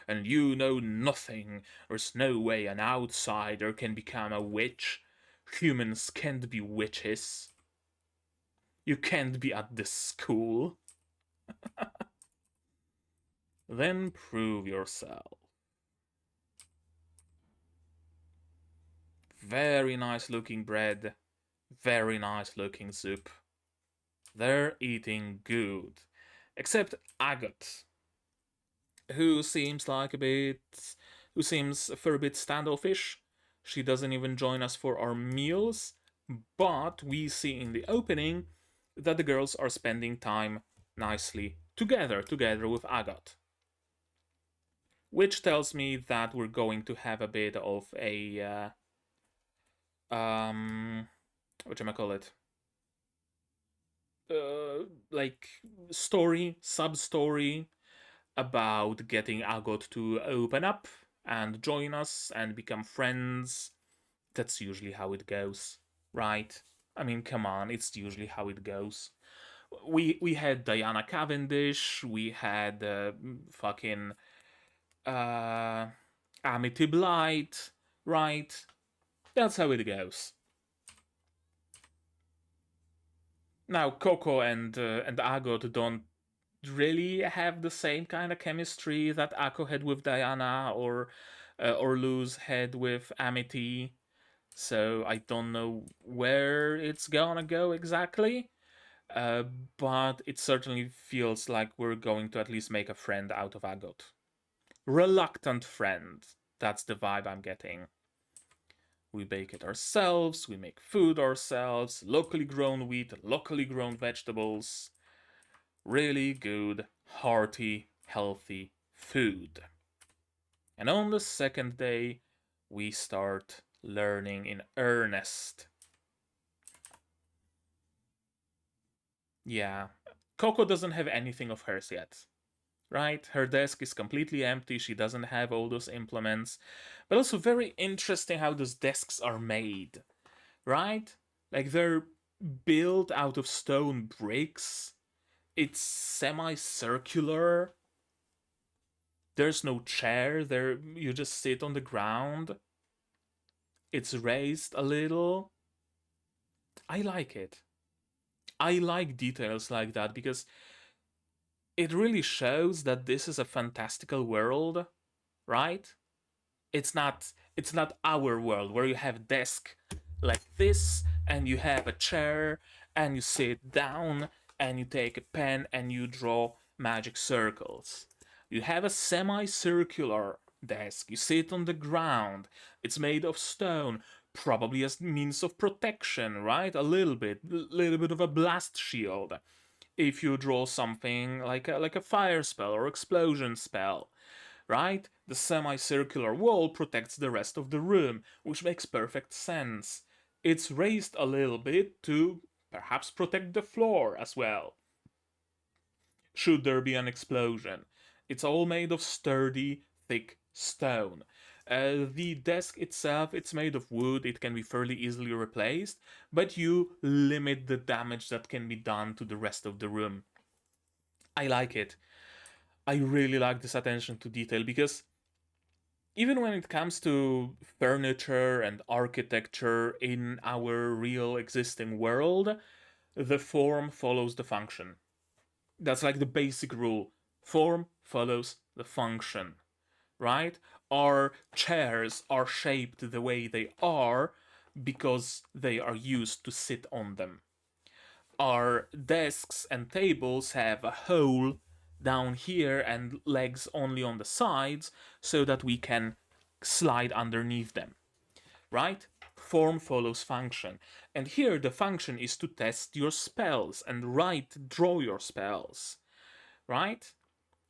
and you know nothing. There's no way an outsider can become a witch. Humans can't be witches. You can't be at this school. Then prove yourself. Very nice looking bread. Very nice looking soup. They're eating good. Except Agot, who seems a fair bit standoffish. She doesn't even join us for our meals, but we see in the opening that the girls are spending time nicely together with Agot. Which tells me that we're going to have a bit of a whatchamacallit? Like sub-story about getting Agot to open up and join us and become friends. That's usually how it goes, right? I mean, come on, it's usually how it goes. We had Diana Cavendish, we had fucking Amity Blight, right? That's how it goes. Now Coco and Agot don't really have the same kind of chemistry that Ako had with Diana or Luz had with Amity. So I don't know where it's gonna go exactly. But it certainly feels like we're going to at least make a friend out of Agot. Reluctant friend. That's the vibe I'm getting. We bake it ourselves, we make food ourselves, locally grown wheat, locally grown vegetables. Really good, hearty, healthy food. And on the second day, we start learning in earnest. Yeah, Coco doesn't have anything of hers yet, right? Her desk is completely empty, she doesn't have all those implements. But also very interesting how those desks are made, right? Like they're built out of stone bricks. It's semicircular. There's no chair there, you just sit on the ground. It's raised a little. I like it. I like details like that because it really shows that this is a fantastical world, right? It's not our world where you have a desk like this and you have a chair and you sit down and you take a pen and you draw magic circles. You have a semicircular desk. You sit on the ground. It's made of stone, probably as means of protection, right? A little bit of a blast shield. If you draw something like a fire spell or explosion spell, right? The semicircular wall protects the rest of the room, which makes perfect sense. It's raised a little bit to perhaps protect the floor as well, should there be an explosion. It's all made of sturdy, thick stone. The desk itself, it's made of wood, it can be fairly easily replaced, but you limit the damage that can be done to the rest of the room. I like it. I really like this attention to detail because even when it comes to furniture and architecture in our real existing world, the form follows the function. That's like the basic rule. Form follows the function, right? Our chairs are shaped the way they are because they are used to sit on them. Our desks and tables have a hole down here and legs only on the sides so that we can slide underneath them, right? Form follows function. And here the function is to test your spells and draw your spells, right?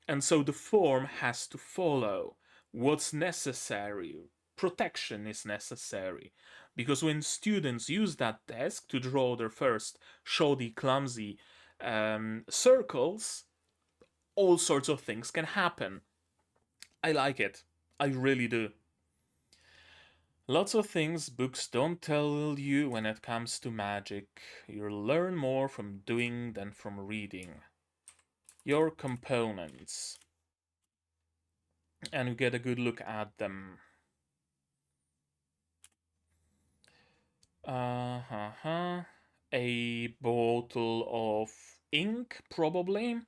And so the form has to follow what's necessary. Protection is necessary. Because when students use that desk to draw their first shoddy, clumsy circles, all sorts of things can happen. I like it. I really do. Lots of things books don't tell you when it comes to magic. You learn more from doing than from reading. Your components. And you get a good look at them. A bottle of ink, probably.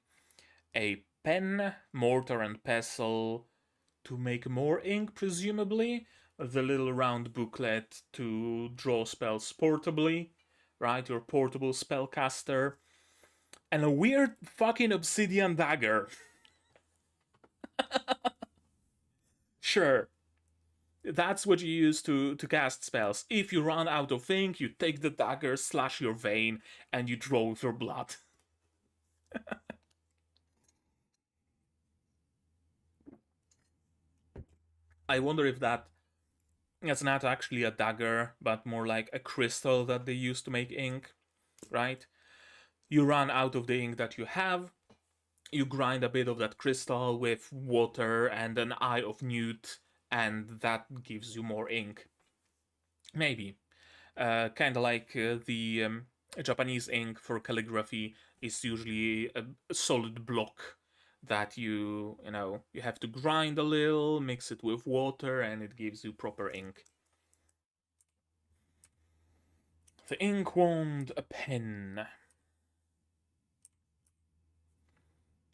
A pen, mortar and pestle to make more ink, presumably. The little round booklet to draw spells portably, right? Your portable spellcaster. And a weird fucking obsidian dagger. Sure. That's what you use to cast spells. If you run out of ink, you take the dagger, slash your vein, and you draw with your blood. I wonder if that's not actually a dagger, but more like a crystal that they use to make ink, right? You run out of the ink that you have, you grind a bit of that crystal with water and an eye of newt, and that gives you more ink. Maybe. Kind of like the Japanese ink for calligraphy is usually a solid block that you have to grind a little, mix it with water, and it gives you proper ink. The ink wand, a pen.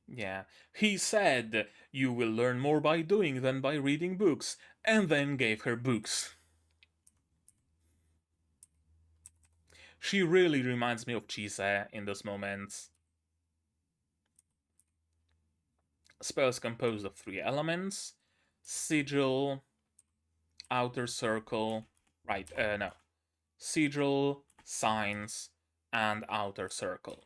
Yeah, he said you will learn more by doing than by reading books, and then gave her books. She really reminds me of Chise in those moments. Spells composed of 3 elements: sigil, outer circle, no. Sigil, signs, and outer circle.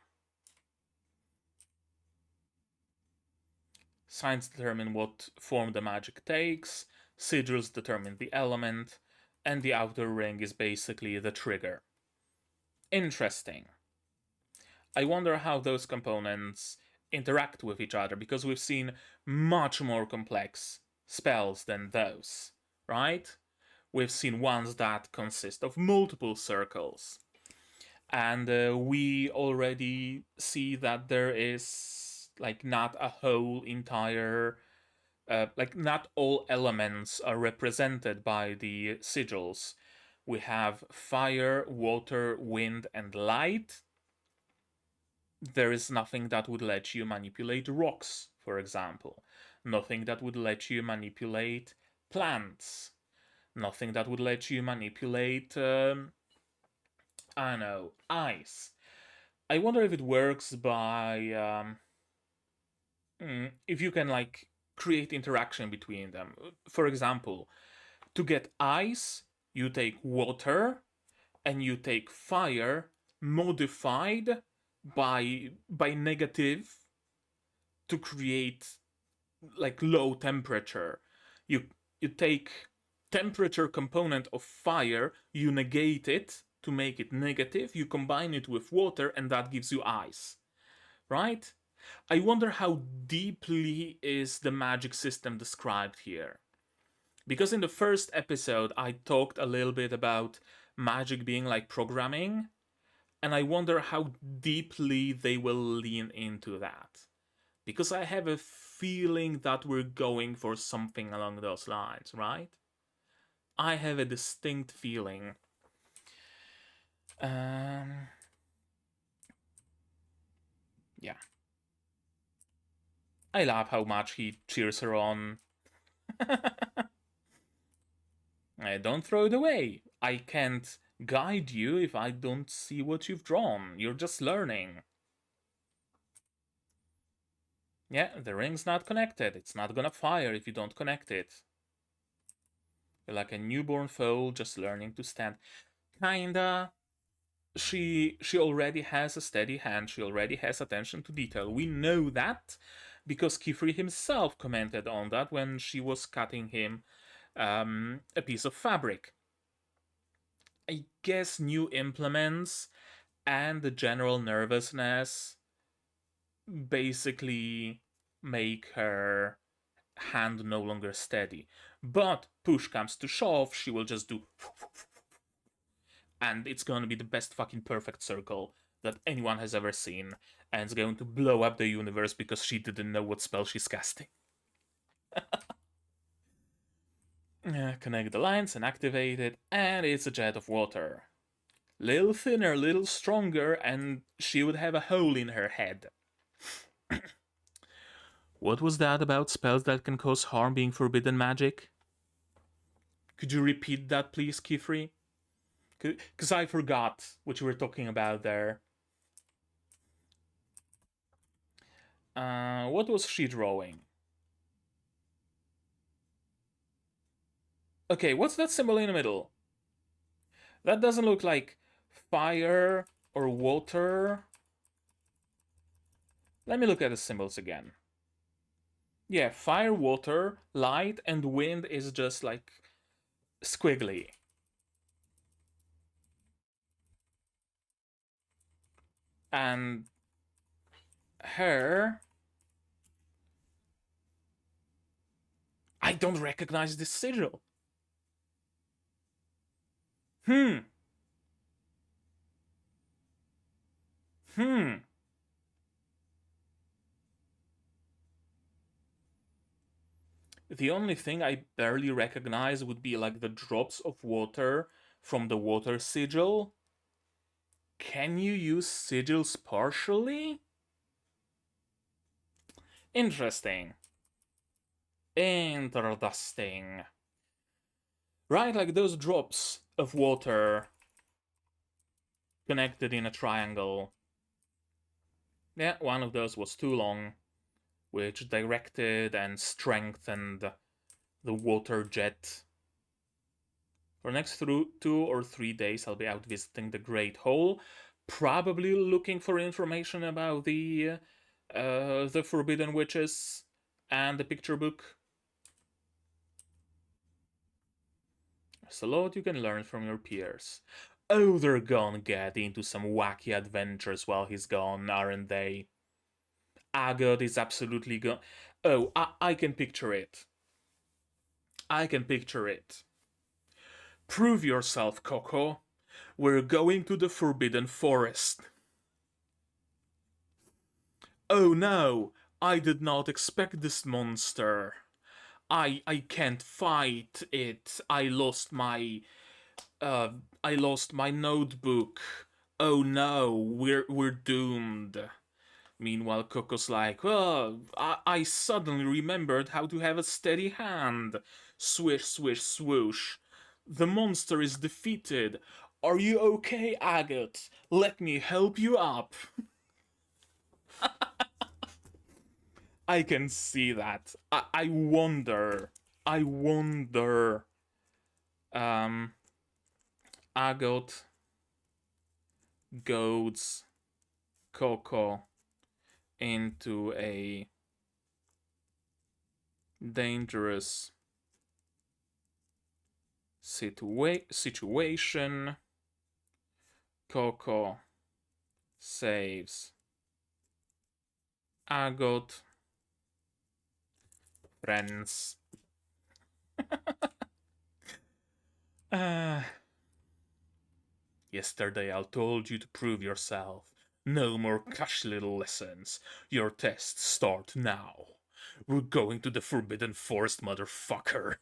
Signs determine what form the magic takes, sigils determine the element, and the outer ring is basically the trigger. Interesting. I wonder how those components interact with each other, because we've seen much more complex spells than those, right? We've seen ones that consist of multiple circles. And we already see that there is like not a whole entire like not all elements are represented by the sigils. We have fire, water, wind, and light. There is nothing that would let you manipulate rocks, for example. Nothing that would let you manipulate plants. Nothing that would let you manipulate, I don't know, ice. I wonder if it works by if you can like create interaction between them. For example, to get ice, you take water and you take fire modified by negative to create like low temperature. You you take temperature component of fire, you negate it to make it negative, you combine it with water, and that gives you ice. Right? I wonder how deeply is the magic system described here. Because in the first episode, I talked a little bit about magic being like programming, and I wonder how deeply they will lean into that. Because I have a feeling that we're going for something along those lines, right? I have a distinct feeling. Yeah. I love how much he cheers her on. Don't throw it away. I can't guide you if I don't see what you've drawn. You're just learning. Yeah, the ring's not connected. It's not gonna fire if you don't connect it. You're like a newborn foal just learning to stand. Kinda. She already has a steady hand. She already has attention to detail. We know that because Qifrey himself commented on that when she was cutting him a piece of fabric. I guess new implements and the general nervousness basically make her hand no longer steady. But push comes to shove, she will just do and it's going to be the best fucking perfect circle that anyone has ever seen, and it's going to blow up the universe because she didn't know what spell she's casting. Connect the lines and activate it, and it's a jet of water. Little thinner, little stronger, and she would have a hole in her head. What was that about spells that can cause harm being forbidden magic? Could you repeat that, please, Qifrey? Because I forgot what you were talking about there. What was she drawing? Okay, what's that symbol in the middle? That doesn't look like fire or water. Let me look at the symbols again. Yeah, fire, water, light, and wind is just like squiggly. And her... I don't recognize this sigil. Hmm. The only thing I barely recognize would be like the drops of water from the water sigil. Can you use sigils partially? Interesting. Interesting. Right, like those drops of water connected in a triangle. Yeah, one of those was too long, which directed and strengthened the water jet. For next 2 or 3 days, I'll be out visiting the Great Hall, probably looking for information about the Forbidden Witches and the picture book. There's a lot you can learn from your peers. Oh, they're gonna get into some wacky adventures while he's gone, aren't they? Agot is absolutely gone. Oh, I can picture it. I can picture it. Prove yourself, Coco. We're going to the Forbidden Forest. Oh no, I did not expect this monster. I can't fight it. I lost my notebook. Oh no, we're doomed. Meanwhile, Coco's like, well, I suddenly remembered how to have a steady hand. Swish, swish, swoosh. The monster is defeated. Are you okay, Agate? Let me help you up. I can see that. I wonder. Um, Agate goads Coco into a dangerous situation. Coco saves Agate. Friends. Yesterday I told you to prove yourself. No more cash little lessons. Your tests start now. We're going to the Forbidden Forest, motherfucker.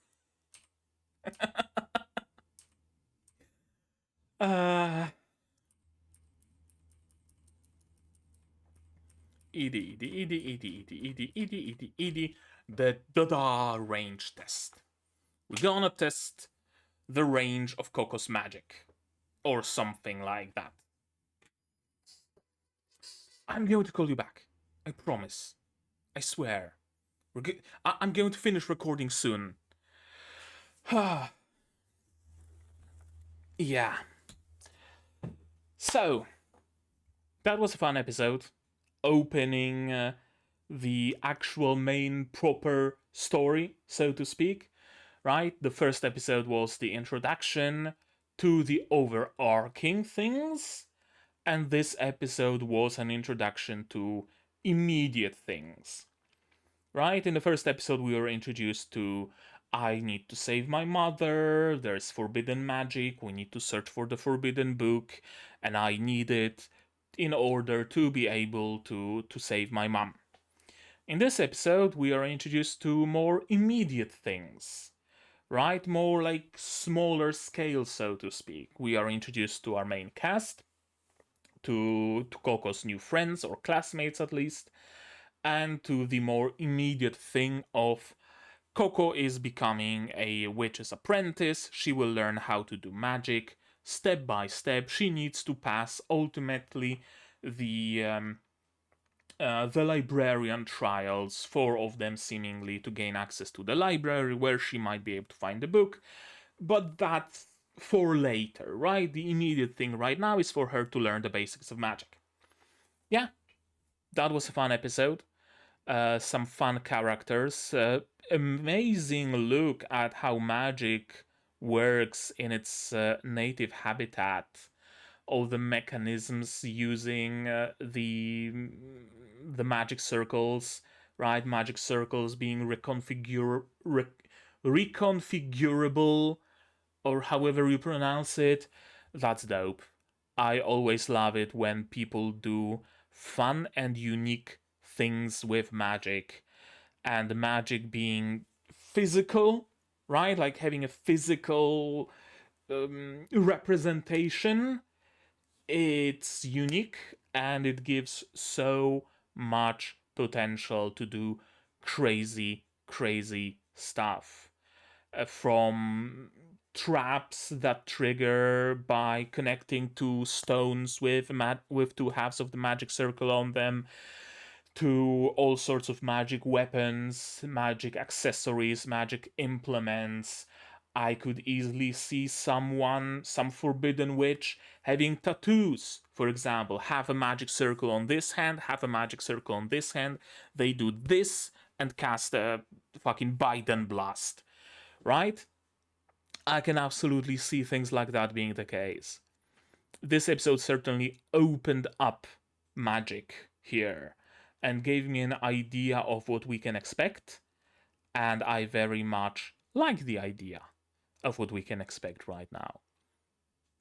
The range test. We're gonna test the range of Coco's magic. Or something like that. I'm going to call you back. I promise. I swear. I'm going to finish recording soon. Yeah. So, that was a fun episode. Opening the actual main proper story, so to speak. Right? The first episode was the introduction to the overarching things. And this episode was an introduction to immediate things. Right? In the first episode, we were introduced to I need to save my mother, there's forbidden magic, we need to search for the forbidden book, and I need it in order to be able to save my mom. In this episode, we are introduced to more immediate things. Right? More like smaller scale, so to speak. We are introduced to our main cast, to Coco's new friends, or classmates at least, and to the more immediate thing of Coco is becoming a witch's apprentice. She will learn how to do magic step by step. She needs to pass ultimately the librarian trials, 4 of them seemingly, to gain access to the library where she might be able to find the book. But that's for later, right? The immediate thing right now is for her to learn the basics of magic. Yeah, that was a fun episode. Some fun characters. Amazing look at how magic works in its native habitat. All the mechanisms using the magic circles, right? Magic circles being reconfigurable, or however you pronounce it. That's dope. I always love it when people do fun and unique things with magic, and magic being physical, right? Like having a physical representation. It's unique and it gives so much potential to do crazy, crazy stuff. From traps that trigger by connecting two stones with 2 halves of the magic circle on them, to all sorts of magic weapons, magic accessories, magic implements. I could easily see some forbidden witch, having tattoos, for example. Have a magic circle on this hand, have a magic circle on this hand. They do this and cast a fucking Biden blast, right? I can absolutely see things like that being the case. This episode certainly opened up magic here and gave me an idea of what we can expect, and I very much like the idea of what we can expect right now.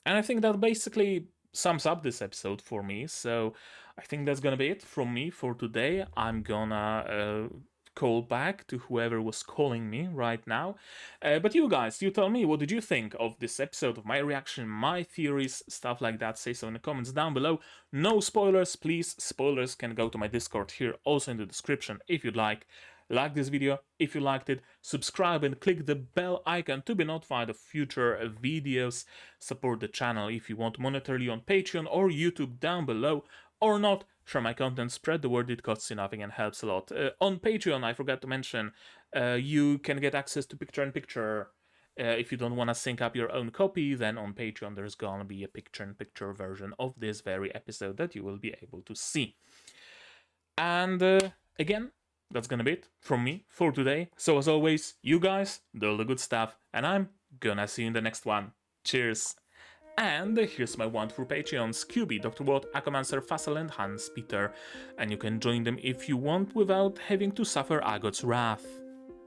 And I think that basically sums up this episode for me. So I think that's gonna be it from me for today. I'm gonna call back to whoever was calling me right now. But you guys, you tell me, what did you think of this episode, of my reaction, my theories, stuff like that? Say so in the comments down below. No spoilers, please. Spoilers can go to my Discord here, also in the description if you'd like. Like this video if you liked it, subscribe and click the bell icon to be notified of future videos. Support the channel if you want monetarily on Patreon or YouTube down below, or not. Share my content, spread the word, it costs you nothing and helps a lot. On Patreon, I forgot to mention, you can get access to picture-in-picture. If you don't want to sync up your own copy, then on Patreon there's gonna be a picture-in-picture version of this very episode that you will be able to see. And again, that's gonna be it from me for today. So as always, you guys do all the good stuff, and I'm gonna see you in the next one. Cheers! And here's my wonderful Patreons: QB, Dr. Watt, Acomancer, Fassel, and Hans Peter. And you can join them if you want without having to suffer Agot's wrath.